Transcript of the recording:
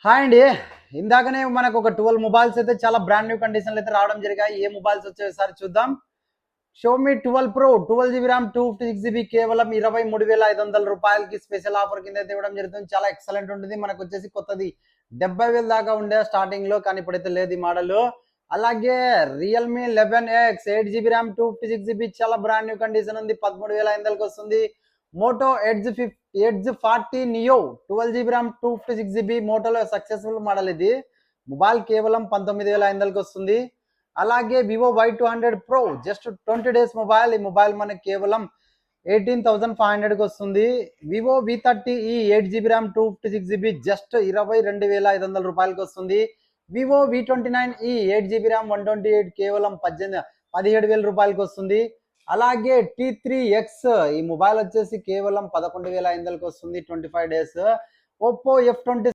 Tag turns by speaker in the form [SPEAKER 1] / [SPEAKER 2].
[SPEAKER 1] Hi అండి. ఇందాకనే మనకు ఒక 12 మొబైల్స్ అయితే చాలా బ్రాండ్ న్యూ కండిషన్లు అయితే రావడం జరిగాయి. ఏ మొబైల్స్ వచ్చేసారి చూద్దాం. Xiaomi 12 pro 12 GB RAM 256 GB కేవలం 23,500 రూపాయలకి స్పెషల్ ఆఫర్ కింద అయితే ఇవ్వడం జరుగుతుంది. చాలా ఎక్సలెంట్ ఉంటుంది. మనకు వచ్చేసి కొత్తది 70,000 దాకా ఉండే స్టార్టింగ్ లో, కానీ ఇప్పుడైతే లేదు ఈ మోడల్. అలాగే Realme 11X 8 GB RAM 256 GB చాలా బ్రాండ్ న్యూ కండిషన్ ఉంది. 13,500కి వస్తుంది. Moto Edge 40 Neo 12 GB RAM 256 GB మోటోలో సక్సెస్ఫుల్ మోడల్ ఇది. మొబైల్ కేవలం 19,500కి వస్తుంది. అలాగే Vivo Y200 Pro just 20 days mobile. ఈ మొబైల్ మనకి కేవలం 18,500కి వస్తుంది. Vivo V30e 8 GB RAM 256 GB just 22,500 రూపాయలకి వస్తుంది. వివో V29e 8 జీబీ ర్యామ్ 128 కేవలం 17,000 రూపాయలకి వస్తుంది. అలాగే T3X ఈ మొబైల్ వచ్చేసి కేవలం 11,500కి వస్తుంది. 25 డేస్. Oppo F20